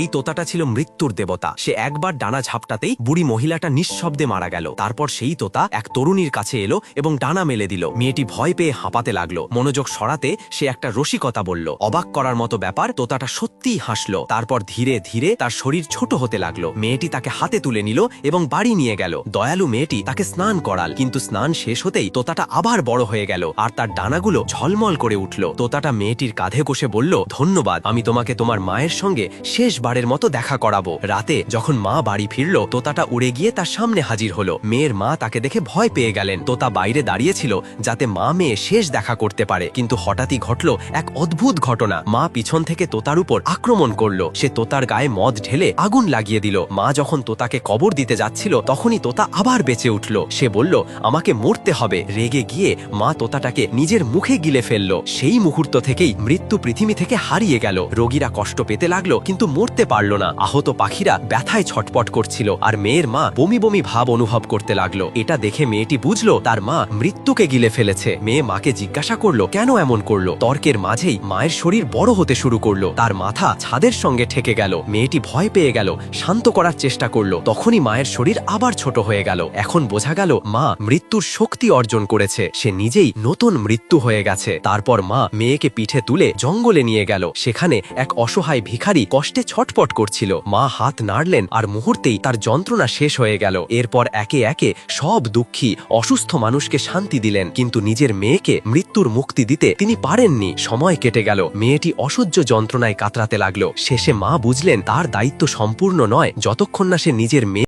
এই তোতাটা ছিল মৃত্যুর দেবতা। সে একবার ডানা ঝাপটাতেই বুড়ি মহিলাটা নিঃশব্দে মারা গেল। তারপর সেই তোতা এক তরুণীর কাছে এলো এবং ডানা মেলে দিল। মেয়েটি ভয় পেয়ে হাঁপাতে লাগলো। মনোযোগ সরাতে সে একটা রসিকতা বলল। অবাক করার মতো ব্যাপার, তোতাটা সত্যিই হাসলো। তারপর ধীরে ধীরে তার শরীর ছোট হতে লাগলো। মেয়েটি তাকে হাতে তুলে নিল এবং বাড়ি নিয়ে গেল। দয়ালু মেয়েটি তাকে স্নান করাল, কিন্তু স্নান শেষ হতেই তোতাটা আবার বড় হয়ে গেল আর তার ডানাগুলো ঝলমল করে উঠল। তোতাটা মেয়েটির কাঁধে বসে বলল, ধন্যবাদ, আমি তোমাকে তোমার মায়ের সঙ্গে শেষবারের মতো দেখা করাবো। রাতে যখন মা বাড়ি ফিরল, তোতাটা উড়ে গিয়ে তার সামনে হাজির হলো। মেয়ের মা তাকে দেখে ভয় পেয়ে গেলেন। তোতা বাইরে দাঁড়িয়েছিল যাতে মা মেয়ে শেষ দেখা করতে পারে, কিন্তু হঠাৎই ঘটল এক অদ্ভুত ঘটনা। মা পিছন থেকে তোতার উপর আক্রমণ করলো। সে তোতার গায়ে মদ ঢেলে আগুন লাগিয়ে দিল। মা যখন তোতাকে কবর দিতে যাচ্ছিল, তখনই তোতা আবার বেঁচে উঠল। সে বলল, আমাকে মরতে হবে। রেগে গিয়ে মা তোতাটাকে নিজের মুখে গিলে ফেলল। সেই মুহূর্ত থেকেই মৃত্যু পৃথিবী থেকে হারিয়ে গেল। রোগীরা কষ্ট পেতে লাগলো, কিন্তু মরতে পারল না। আহত পাখিরা ব্যথায় ছটপট করছিল আর মেয়ের মা বমি বমি ভাব অনুভব করতে লাগলো। এটা দেখে মেয়েটি বুঝলো তার মা মৃত্যুকে গিলে ফেলেছে। মেয়ে মাকে জিজ্ঞাসা করলো কেন এমন করলো। তর্কের মাঝেই মায়ের শরীর বড় হতে শুরু করলো। তার মাথা ছাদের সঙ্গে ঠেকে গেল। মেয়েটি ভয় পেয়ে গেল, শান্ত করার চেষ্টা করলো। তখনই মায়ের শরীর আবার ছোট হয়ে গেল। এখন বোঝা গেল মা মৃত্যুর শক্তি অর্জন করেছে। সে নিজেই নতুন মৃত্যু হয়ে গেছে। তারপর মা মেয়েকে পিঠে তুলে জঙ্গলে নিয়ে গেল। সেখানে এক অসহায় ভিখারি কষ্টে ছটপট করছিল। মা হাত নাড়লেন আর মুহূর্তেই তার যন্ত্রণা শেষ হয়ে গেল। এরপর একে একে সব দুঃখী অসুস্থ মানুষকে শান্তি দিলেন, কিন্তু নিজের মেয়েকে মৃত্যুর মুক্তি দিতে তিনি পারেননি। সময় কেটে গেল। মেয়েটি অসহ্য যন্ত্রণায় কাতরাতে লাগলো। শেষে মা বুঝলেন তার দায়িত্ব সম্পূর্ণ নয় যতক্ষণ না সে নিজের মেয়ে